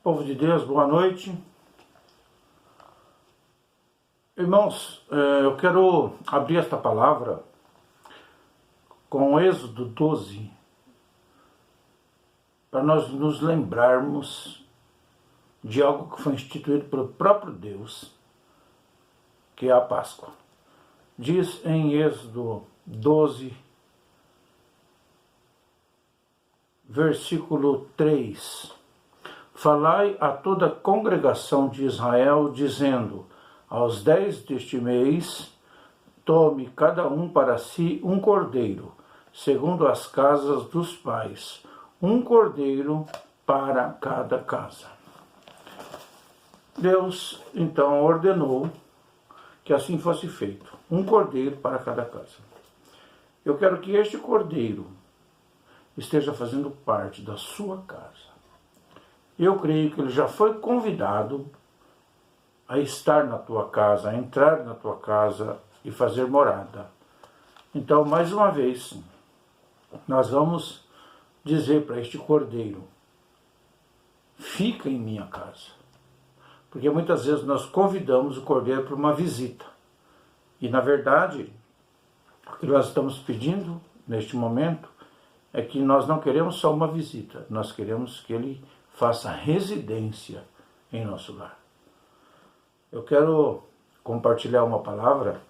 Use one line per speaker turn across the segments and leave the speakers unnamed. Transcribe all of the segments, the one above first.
Povo de Deus, boa noite. Irmãos, eu quero abrir esta palavra com Êxodo 12, para nós nos lembrarmos de algo que foi instituído pelo próprio Deus, que é a Páscoa. Diz em Êxodo 12, versículo 3: Falai a toda a congregação de Israel, dizendo: aos 10 deste mês, tome cada um para si um cordeiro, segundo as casas dos pais, um cordeiro para cada casa. Deus, então, ordenou que assim fosse feito, um cordeiro para cada casa. Eu quero que este cordeiro esteja fazendo parte da sua casa. Eu creio que ele já foi convidado a estar na tua casa, a entrar na tua casa e fazer morada. Então, mais uma vez, nós vamos dizer para este cordeiro: fica em minha casa. Porque muitas vezes nós convidamos o cordeiro para uma visita. E, na verdade, o que nós estamos pedindo neste momento é que nós não queremos só uma visita, nós queremos que ele faça residência em nosso lar. Eu quero compartilhar uma palavra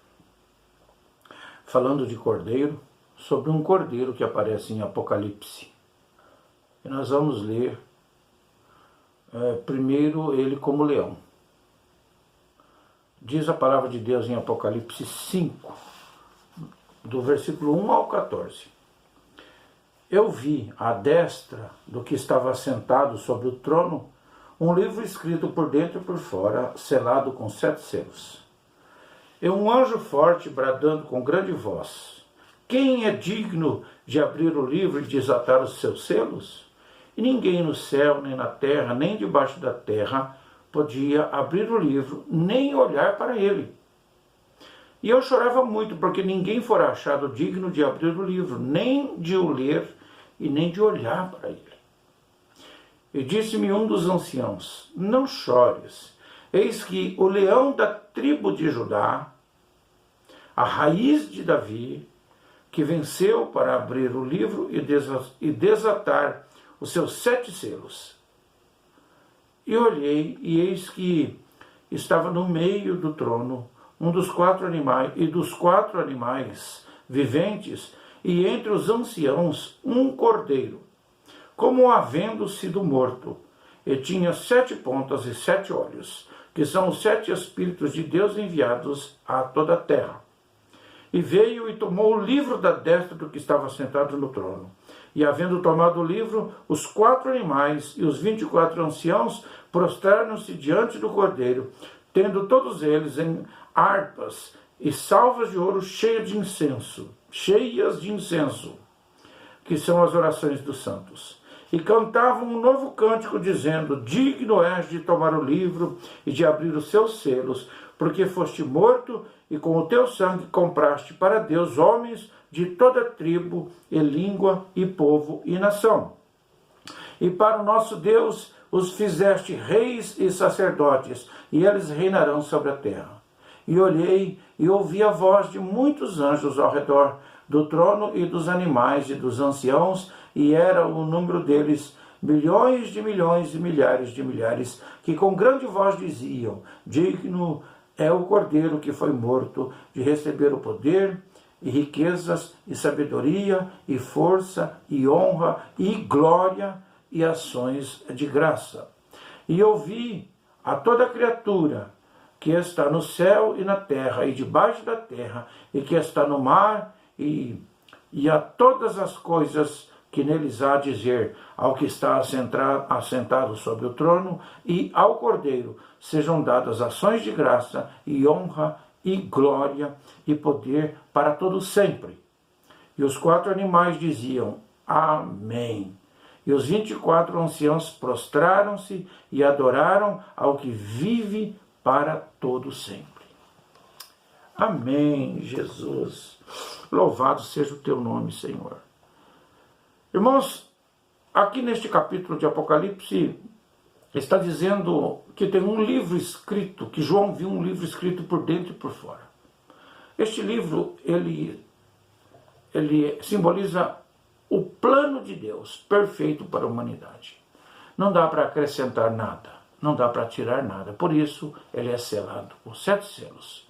falando de cordeiro, sobre um cordeiro que aparece em Apocalipse. E nós vamos ler primeiro ele como leão. Diz a palavra de Deus em Apocalipse 5, do versículo 1 ao 14. Eu vi à destra do que estava sentado sobre o trono um livro escrito por dentro e por fora, selado com 7 selos. E um anjo forte bradando com grande voz: quem é digno de abrir o livro e desatar os seus selos? E ninguém no céu, nem na terra, nem debaixo da terra podia abrir o livro, nem olhar para ele. E eu chorava muito, porque ninguém fora achado digno de abrir o livro, nem de o ler e nem de olhar para ele. E disse-me um dos anciãos: não chores, eis que o leão da tribo de Judá, a raiz de Davi, que venceu para abrir o livro e desatar os seus 7 selos. E olhei, e eis que estava no meio do trono um dos 4 animais, e dos 4 animais viventes, e entre os anciãos um cordeiro, como havendo sido morto, e tinha 7 pontas e 7 olhos, que são os 7 Espíritos de Deus enviados a toda a terra. E veio e tomou o livro da destra do que estava sentado no trono. E havendo tomado o livro, os 4 animais e os 24 anciãos prostraram-se diante do cordeiro, tendo todos eles em harpas e salvas de ouro cheias de incenso, que são as orações dos santos. E cantavam um novo cântico, dizendo: digno és de tomar o livro e de abrir os seus selos, porque foste morto e com o teu sangue compraste para Deus homens de toda tribo e língua e povo e nação. E para o nosso Deus os fizeste reis e sacerdotes, e eles reinarão sobre a terra. E olhei e ouvi a voz de muitos anjos ao redor do trono e dos animais e dos anciãos, e era o número deles milhões de milhões e milhares de milhares, que com grande voz diziam: digno é o cordeiro que foi morto de receber o poder e riquezas e sabedoria e força e honra e glória e ações de graça. E ouvi a toda criatura que está no céu e na terra e debaixo da terra, e que está no mar, e a todas as coisas que neles há, dizer ao que está assentado sobre o trono e ao cordeiro: sejam dadas ações de graça e honra e glória e poder para todos sempre. E os 4 animais diziam: amém. E os 24 anciãos prostraram-se e adoraram ao que vive para todo sempre. Amém, Jesus. Louvado seja o teu nome, Senhor. Irmãos, aqui neste capítulo de Apocalipse, está dizendo que tem um livro escrito, que João viu um livro escrito por dentro e por fora. Este livro, ele simboliza o plano de Deus perfeito para a humanidade. Não dá para acrescentar nada, não dá para tirar nada. Por isso, ele é selado por 7 selos.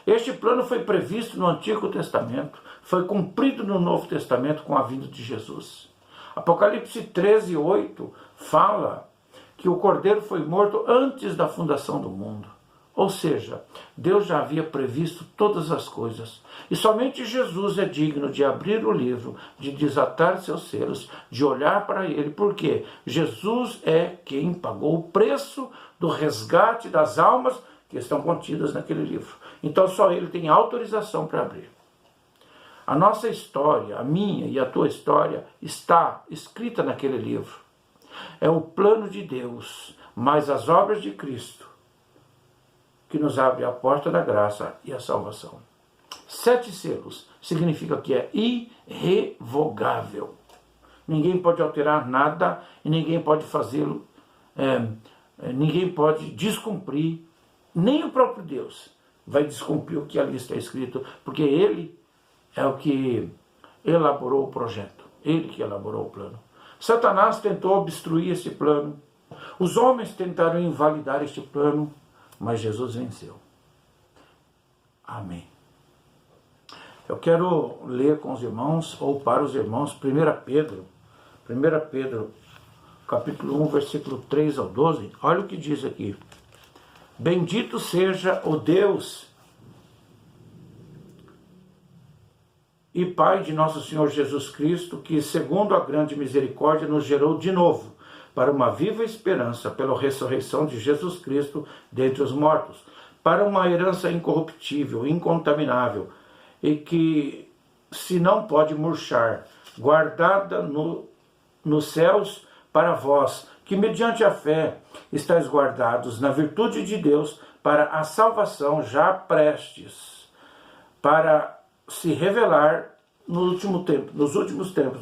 Este plano foi previsto no Antigo Testamento, foi cumprido no Novo Testamento com a vinda de Jesus. Apocalipse 13:8 fala que o Cordeiro foi morto antes da fundação do mundo. Ou seja, Deus já havia previsto todas as coisas. E somente Jesus é digno de abrir o livro, de desatar seus selos, de olhar para ele, porque Jesus é quem pagou o preço do resgate das almas que estão contidas naquele livro. Então só ele tem autorização para abrir. A nossa história, a minha e a tua história, está escrita naquele livro. É o plano de Deus, mais as obras de Cristo, que nos abre a porta da graça e a salvação. 7 selos significa que é irrevogável. Ninguém pode alterar nada e ninguém pode fazê-lo, ninguém pode descumprir, nem o próprio Deus vai descumprir o que ali está escrito, porque ele é o que elaborou o projeto, ele que elaborou o plano. Satanás tentou obstruir esse plano, os homens tentaram invalidar este plano, mas Jesus venceu. Amém. Eu quero ler com os irmãos, ou para os irmãos, 1 Pedro, capítulo 1, versículo 3 ao 12. Olha o que diz aqui. Bendito seja o Deus e Pai de nosso Senhor Jesus Cristo, que, segundo a grande misericórdia, nos gerou de novo para uma viva esperança pela ressurreição de Jesus Cristo dentre os mortos, para uma herança incorruptível, incontaminável, e que se não pode murchar, guardada nos céus para vós, que mediante a fé estáis guardados na virtude de Deus para a salvação já prestes, para se revelar nos últimos tempos,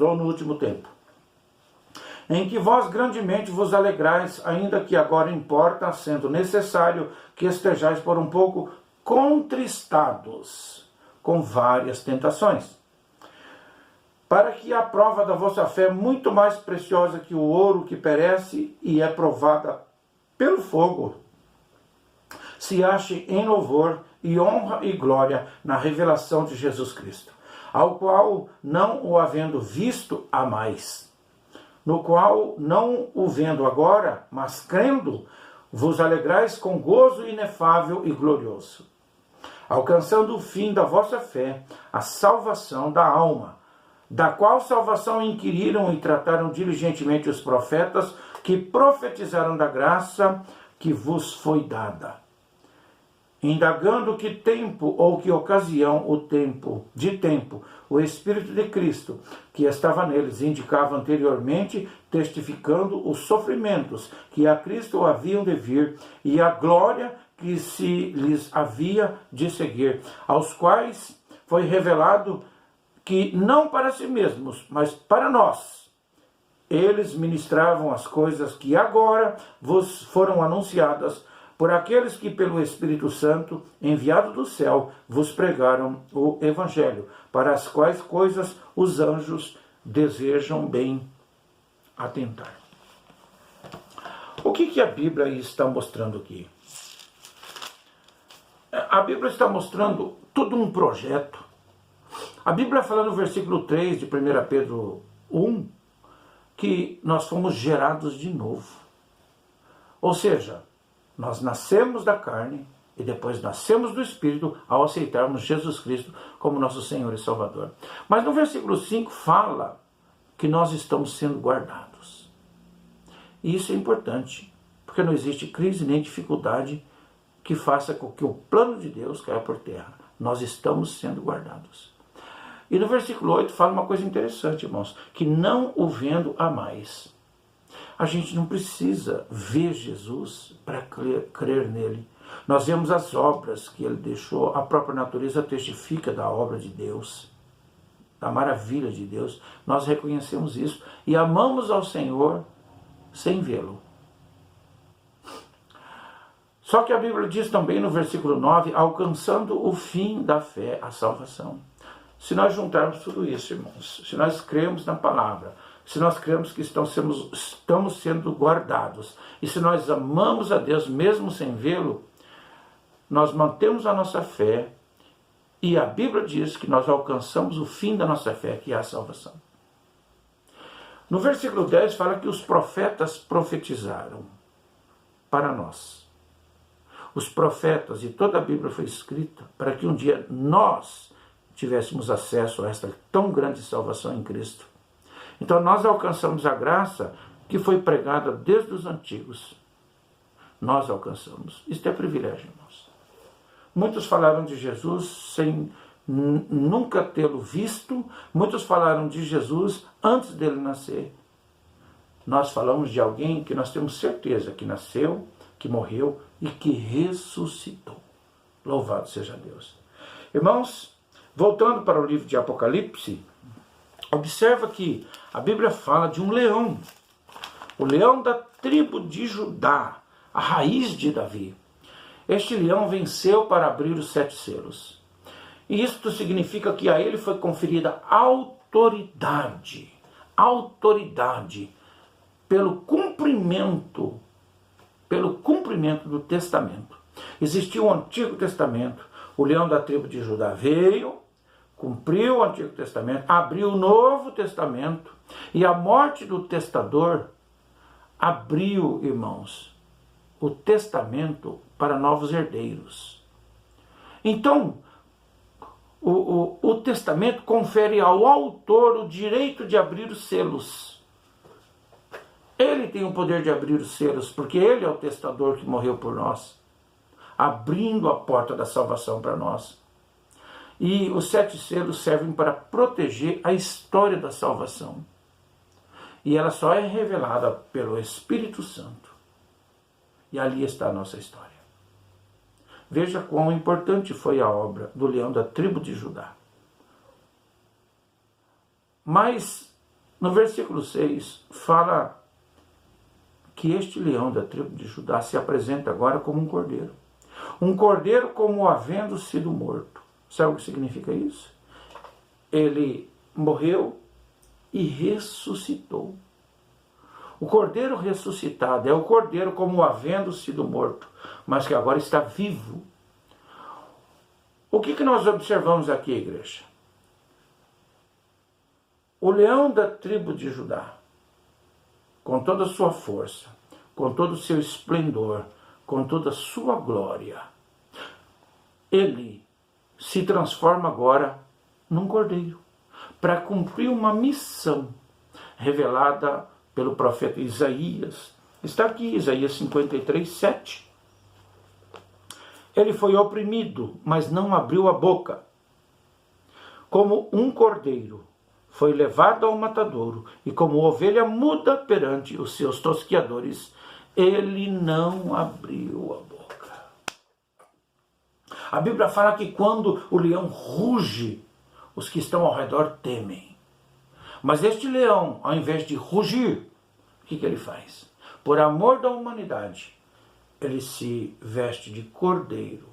em que vós grandemente vos alegrais, ainda que agora importa, sendo necessário que estejais por um pouco contristados com várias tentações, para que a prova da vossa fé, muito mais preciosa que o ouro que perece e é provada pelo fogo, se ache em louvor e honra e glória na revelação de Jesus Cristo, ao qual, não o havendo visto, há mais, no qual, não o vendo agora, mas crendo, vos alegrais com gozo inefável e glorioso, alcançando o fim da vossa fé, a salvação da alma, da qual salvação inquiriram e trataram diligentemente os profetas que profetizaram da graça que vos foi dada, indagando que tempo ou que ocasião o Espírito de Cristo, que estava neles, indicava anteriormente, testificando os sofrimentos que a Cristo haviam de vir e a glória que se lhes havia de seguir, aos quais foi revelado que não para si mesmos, mas para nós, eles ministravam as coisas que agora vos foram anunciadas por aqueles que pelo Espírito Santo, enviado do céu, vos pregaram o Evangelho, para as quais coisas os anjos desejam bem atentar. O que a Bíblia está mostrando aqui? A Bíblia está mostrando todo um projeto. A Bíblia fala no versículo 3 de 1 Pedro 1, que nós fomos gerados de novo. Ou seja, nós nascemos da carne e depois nascemos do Espírito ao aceitarmos Jesus Cristo como nosso Senhor e Salvador. Mas no versículo 5 fala que nós estamos sendo guardados. E isso é importante, porque não existe crise nem dificuldade que faça com que o plano de Deus caia por terra. Nós estamos sendo guardados. E no versículo 8 fala uma coisa interessante, irmãos, que não o vendo há mais. A gente não precisa ver Jesus para crer nele. Nós vemos as obras que ele deixou, a própria natureza testifica da obra de Deus, da maravilha de Deus. Nós reconhecemos isso e amamos ao Senhor sem vê-lo. Só que a Bíblia diz também no versículo 9, alcançando o fim da fé, a salvação. Se nós juntarmos tudo isso, irmãos, se nós cremos na palavra, se nós cremos que estamos sendo guardados, e se nós amamos a Deus mesmo sem vê-lo, nós mantemos a nossa fé, e a Bíblia diz que nós alcançamos o fim da nossa fé, que é a salvação. No versículo 10 fala que os profetas profetizaram para nós. Os profetas e toda a Bíblia foi escrita para que um dia nós tivéssemos acesso a esta tão grande salvação em Cristo. Então nós alcançamos a graça que foi pregada desde os antigos. Nós alcançamos. Isto é privilégio, irmãos. Muitos falaram de Jesus sem nunca tê-lo visto. Muitos falaram de Jesus antes dele nascer. Nós falamos de alguém que nós temos certeza que nasceu, que morreu e que ressuscitou. Louvado seja Deus. Irmãos, voltando para o livro de Apocalipse, observa que a Bíblia fala de um leão. O leão da tribo de Judá, a raiz de Davi. Este leão venceu para abrir os 7 selos. E isto significa que a ele foi conferida autoridade. Autoridade pelo cumprimento do testamento. Existia o Antigo Testamento, o leão da tribo de Judá veio, cumpriu o Antigo Testamento, abriu o Novo Testamento, e a morte do testador abriu, irmãos, o testamento para novos herdeiros. Então, o testamento confere ao autor o direito de abrir os selos. Ele tem o poder de abrir os selos, porque ele é o testador que morreu por nós, abrindo a porta da salvação para nós. E os 7 selos servem para proteger a história da salvação. E ela só é revelada pelo Espírito Santo. E ali está a nossa história. Veja quão importante foi a obra do leão da tribo de Judá. Mas, no versículo 6, fala que este leão da tribo de Judá se apresenta agora como um cordeiro. Um cordeiro como havendo sido morto. Sabe o que significa isso? Ele morreu e ressuscitou. O cordeiro ressuscitado é o cordeiro como havendo sido morto, mas que agora está vivo. O que nós observamos aqui, igreja? O leão da tribo de Judá, com toda a sua força, com todo o seu esplendor, com toda a sua glória, ele se transforma agora num cordeiro, para cumprir uma missão revelada pelo profeta Isaías. Está aqui, Isaías 53, 7. Ele foi oprimido, mas não abriu a boca. Como um cordeiro, foi levado ao matadouro, e como ovelha muda perante os seus tosquiadores, ele não abriu a boca. A Bíblia fala que quando o leão ruge, os que estão ao redor temem. Mas este leão, ao invés de rugir, o que ele faz? Por amor da humanidade, ele se veste de cordeiro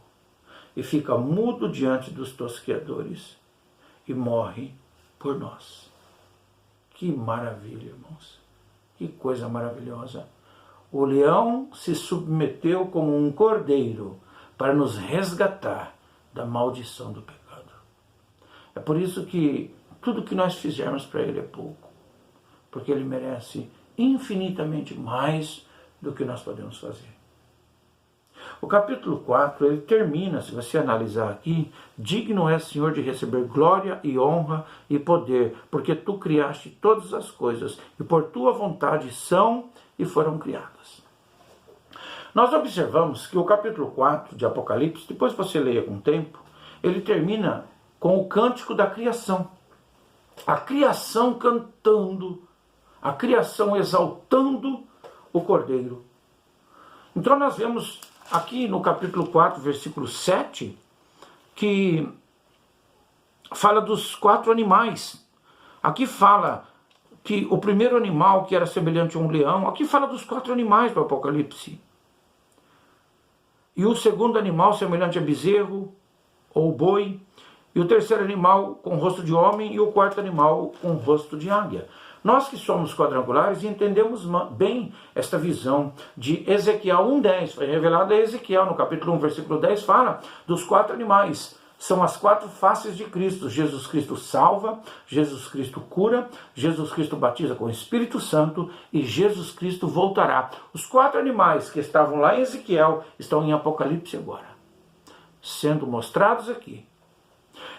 e fica mudo diante dos tosqueadores e morre por nós. Que maravilha, irmãos. Que coisa maravilhosa. O leão se submeteu como um cordeiro para nos resgatar da maldição do pecado. É por isso que tudo que nós fizermos para ele é pouco, porque ele merece infinitamente mais do que nós podemos fazer. O capítulo 4, ele termina, se você analisar aqui, digno é, Senhor, de receber glória e honra e poder, porque tu criaste todas as coisas, e por tua vontade são e foram criadas. Nós observamos que o capítulo 4 de Apocalipse, depois você leia com tempo, ele termina com o cântico da criação. A criação cantando, a criação exaltando o Cordeiro. Então nós vemos aqui no capítulo 4, versículo 7, que fala dos 4 animais. Aqui fala que o primeiro animal, que era semelhante a um leão, aqui fala dos 4 animais do Apocalipse. e o segundo animal semelhante a bezerro ou boi, e o terceiro animal com rosto de homem, e o quarto animal com rosto de águia. Nós que somos quadrangulares entendemos bem esta visão de Ezequiel 1:10, foi revelada a Ezequiel no capítulo 1, versículo 10, fala dos 4 animais. São as 4 faces de Cristo. Jesus Cristo salva, Jesus Cristo cura, Jesus Cristo batiza com o Espírito Santo e Jesus Cristo voltará. Os 4 animais que estavam lá em Ezequiel estão em Apocalipse agora, sendo mostrados aqui.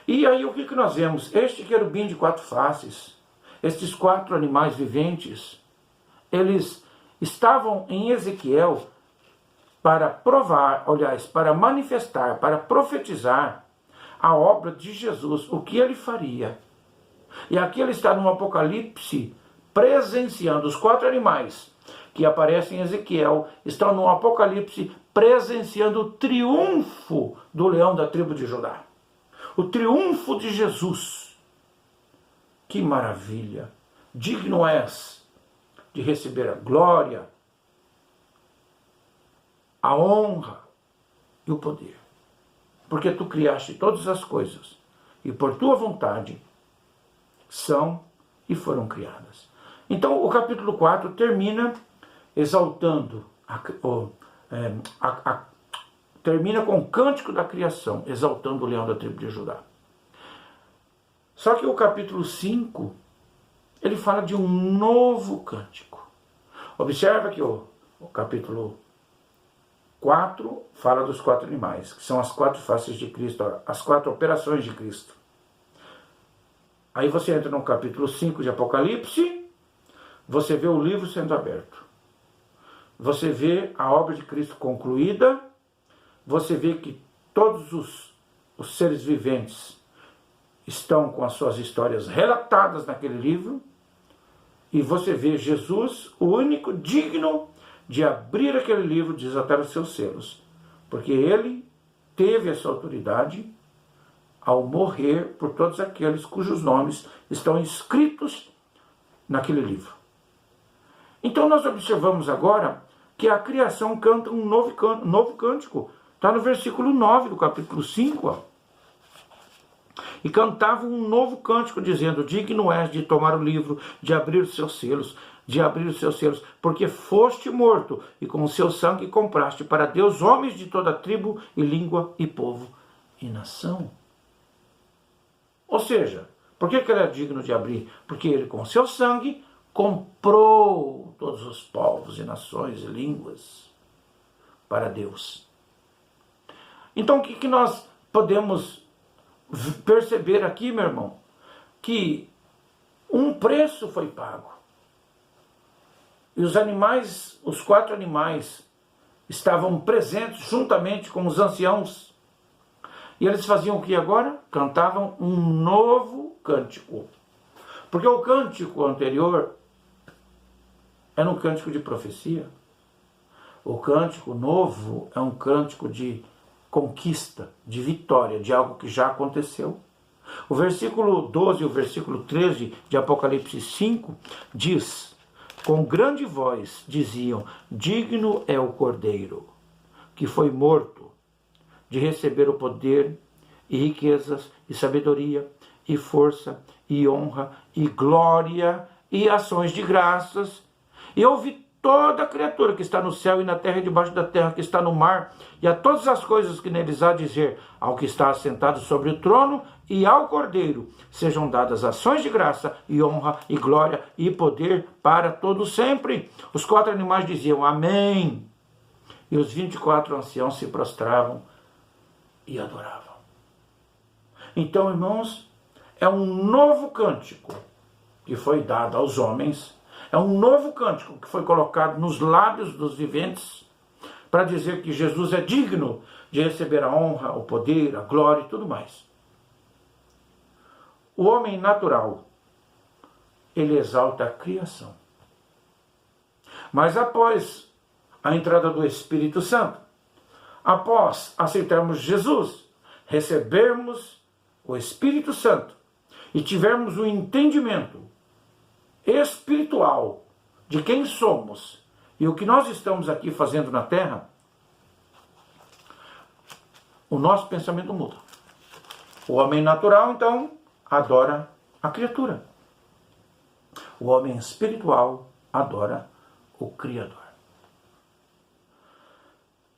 E aí o que nós vemos? Este querubim de 4 faces, estes 4 animais viventes, eles estavam em Ezequiel para provar, aliás, para manifestar, para profetizar a obra de Jesus, o que ele faria. E aqui ele está no Apocalipse presenciando os 4 animais que aparecem em Ezequiel, estão no Apocalipse presenciando o triunfo do leão da tribo de Judá. O triunfo de Jesus. Que maravilha! Digno és de receber a glória, a honra e o poder. Porque tu criaste todas as coisas, e por tua vontade são e foram criadas. Então o capítulo 4 termina exaltando, termina com o cântico da criação, exaltando o leão da tribo de Judá. Só que o capítulo 5, ele fala de um novo cântico. Observa que o capítulo 4 fala dos 4 animais, que são as 4 faces de Cristo, as 4 operações de Cristo. Aí você entra no capítulo 5 de Apocalipse, você vê o livro sendo aberto. Você vê a obra de Cristo concluída, você vê que todos os seres viventes estão com as suas histórias relatadas naquele livro, e você vê Jesus, o único digno de abrir aquele livro, de desatar os seus selos, porque ele teve essa autoridade ao morrer por todos aqueles cujos nomes estão escritos naquele livro. Então nós observamos agora que a criação canta um novo cântico. Está no versículo 9 do capítulo 5, ó. E cantava um novo cântico, dizendo: digno és de tomar o livro, de abrir os seus selos, porque foste morto, e com o seu sangue compraste para Deus homens de toda tribo, e língua, e povo, e nação. Ou seja, por que ele é digno de abrir? Porque ele, com o seu sangue, comprou todos os povos, e nações, e línguas, para Deus. Então, o que nós podemos perceber aqui, meu irmão? Que um preço foi pago. E os animais, os 4 animais, estavam presentes juntamente com os anciãos. E eles faziam o que agora? Cantavam um novo cântico. Porque o cântico anterior era um cântico de profecia. O cântico novo é um cântico de conquista, de vitória, de algo que já aconteceu. O versículo 12 e o versículo 13 de Apocalipse 5 diz: com grande voz diziam: digno é o Cordeiro, que foi morto, de receber o poder, e riquezas, e sabedoria, e força, e honra, e glória, e ações de graças. E ouvi toda criatura que está no céu e na terra e debaixo da terra, que está no mar, e a todas as coisas que neles há dizer, ao que está assentado sobre o trono e ao Cordeiro, sejam dadas ações de graça, e honra, e glória, e poder para todo sempre. Os 4 animais diziam: amém. E os 24 anciãos se prostravam e adoravam. Então, irmãos, é um novo cântico que foi dado aos homens. É um novo cântico que foi colocado nos lábios dos viventes para dizer que Jesus é digno de receber a honra, o poder, a glória e tudo mais. O homem natural, ele exalta a criação. Mas após a entrada do Espírito Santo, após aceitarmos Jesus, recebermos o Espírito Santo e tivermos o entendimento espiritual de quem somos e o que nós estamos aqui fazendo na terra, o nosso pensamento muda. O homem natural, então, adora a criatura. O homem espiritual adora o Criador.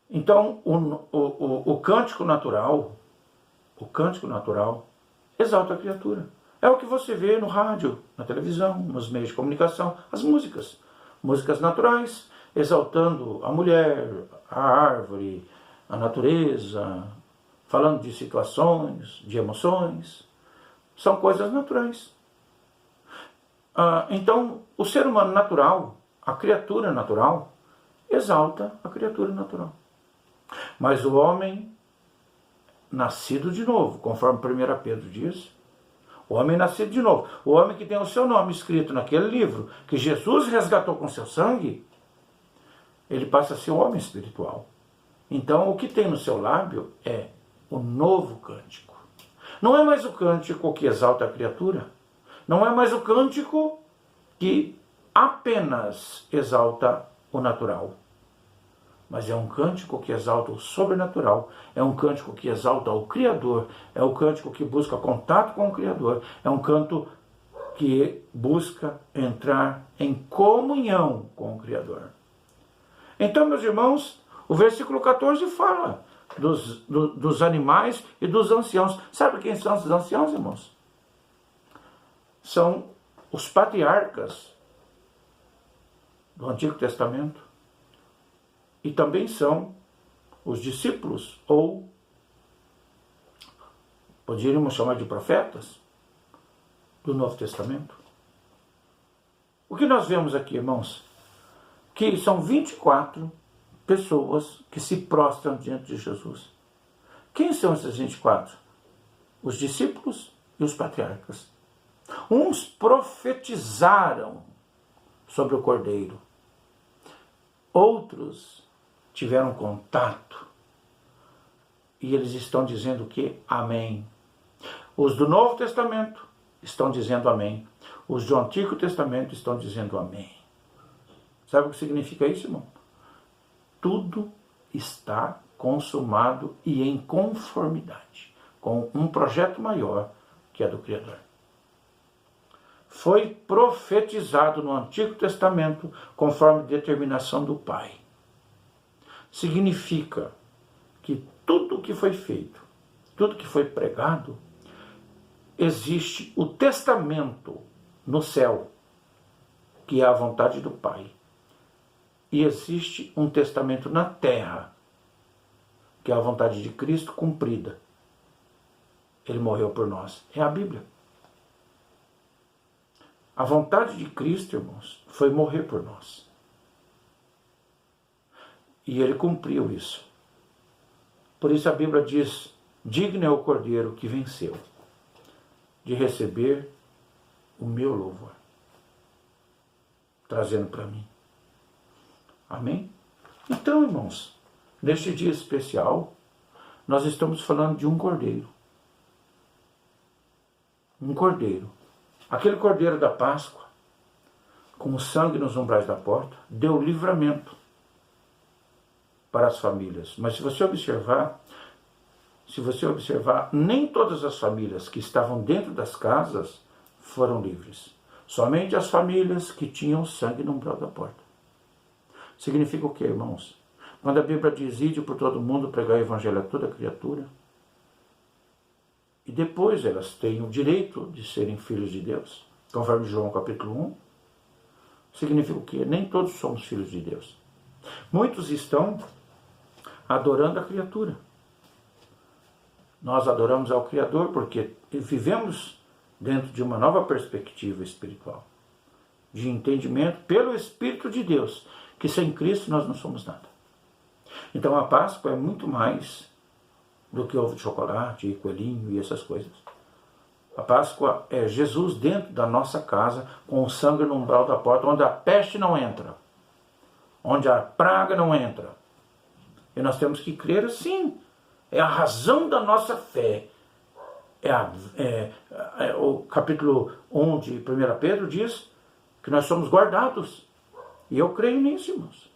Então, o cântico natural exalta a criatura. É o que você vê no rádio, na televisão, nos meios de comunicação, as músicas. Músicas naturais, exaltando a mulher, a árvore, a natureza, falando de situações, de emoções. São coisas naturais. Então, o ser humano natural, a criatura natural, exalta a criatura natural. Mas o homem nascido de novo, conforme 1 Pedro diz, o homem nascido de novo, o homem que tem o seu nome escrito naquele livro, que Jesus resgatou com seu sangue, ele passa a ser um homem espiritual. Então, o que tem no seu lábio é o novo cântico. Não é mais o cântico que exalta a criatura, não é mais o cântico que apenas exalta o natural, mas é um cântico que exalta o sobrenatural, é um cântico que exalta o Criador, é um cântico que busca contato com o Criador, é um canto que busca entrar em comunhão com o Criador. Então, meus irmãos, o versículo 14 fala dos animais e dos anciãos. Sabe quem são os anciãos, irmãos? São os patriarcas do Antigo Testamento e também são os discípulos, ou poderíamos chamar de profetas, do Novo Testamento. O que nós vemos aqui, irmãos? Que são 24 pessoas que se prostram diante de Jesus. Quem são esses 24? Os discípulos e os patriarcas. Uns profetizaram sobre o Cordeiro. Outros tiveram contato. E eles estão dizendo que amém. Os do Novo Testamento estão dizendo amém. Os do Antigo Testamento estão dizendo amém. Sabe o que significa isso, irmão? Tudo está consumado e em conformidade com um projeto maior que é do Criador. Foi profetizado no Antigo Testamento conforme determinação do Pai. Significa que tudo que foi feito, tudo que foi pregado, existe o testamento no céu, que é a vontade do Pai. E existe um testamento na terra, que é a vontade de Cristo cumprida. Ele morreu por nós. É a Bíblia. A vontade de Cristo, irmãos, foi morrer por nós. E ele cumpriu isso. Por isso a Bíblia diz: digno é o Cordeiro que venceu de receber o meu louvor, trazendo para mim. Amém? Então, irmãos, neste dia especial, nós estamos falando de um cordeiro. Um cordeiro. Aquele cordeiro da Páscoa, com o sangue nos umbrais da porta, deu livramento para as famílias. Mas se você observar, nem todas as famílias que estavam dentro das casas foram livres. Somente as famílias que tinham sangue no umbral da porta. Significa o quê, irmãos? Quando a Bíblia diz: ide por todo mundo, pregar o evangelho a toda criatura, e depois elas têm o direito de serem filhos de Deus, conforme João capítulo 1, significa o quê? Nem todos somos filhos de Deus. Muitos estão adorando a criatura. Nós adoramos ao Criador porque vivemos dentro de uma nova perspectiva espiritual, de entendimento pelo Espírito de Deus, que sem Cristo nós não somos nada. Então a Páscoa é muito mais do que ovo de chocolate e coelhinho e essas coisas. A Páscoa é Jesus dentro da nossa casa, com o sangue no umbral da porta, onde a peste não entra, onde a praga não entra. E nós temos que crer assim. É a razão da nossa fé. O capítulo 1 de 1 Pedro diz que nós somos guardados. E eu creio nisso, irmãos.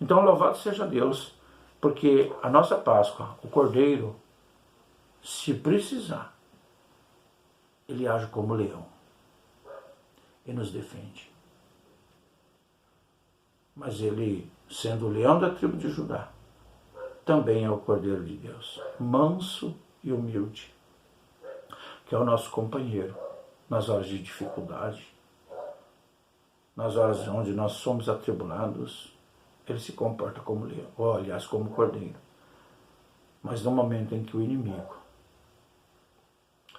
Então, louvado seja Deus, Porque a nossa Páscoa, o Cordeiro, se precisar, ele age como leão e nos defende. Mas ele, sendo o leão da tribo de Judá, também é o Cordeiro de Deus, manso e humilde, que é o nosso companheiro nas horas de dificuldade, nas horas onde nós somos atribulados. Ele se comporta como leão, ou aliás, como cordeiro. Mas no momento em que o inimigo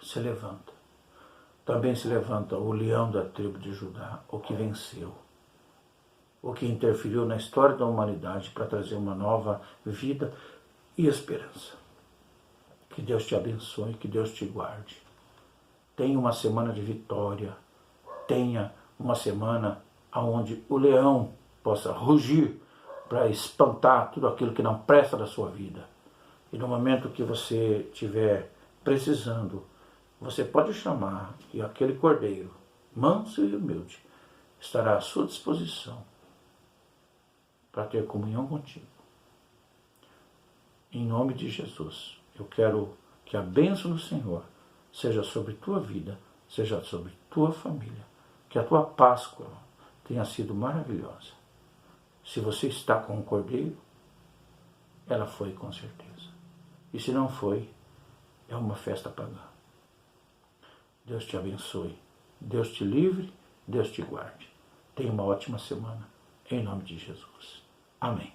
se levanta, também se levanta o leão da tribo de Judá, o que venceu, o que interferiu na história da humanidade para trazer uma nova vida e esperança. Que Deus te abençoe, que Deus te guarde. Tenha uma semana de vitória, tenha uma semana onde o leão possa rugir para espantar tudo aquilo que não presta da sua vida. E no momento que você estiver precisando, você pode chamar e aquele cordeiro, manso e humilde, estará à sua disposição para ter comunhão contigo. Em nome de Jesus, eu quero que a bênção do Senhor seja sobre tua vida, seja sobre tua família. Que a tua Páscoa tenha sido maravilhosa. Se você está com o Cordeiro, ela foi com certeza. E se não foi, é uma festa pagã. Deus te abençoe, Deus te livre, Deus te guarde. Tenha uma ótima semana, em nome de Jesus. Amém.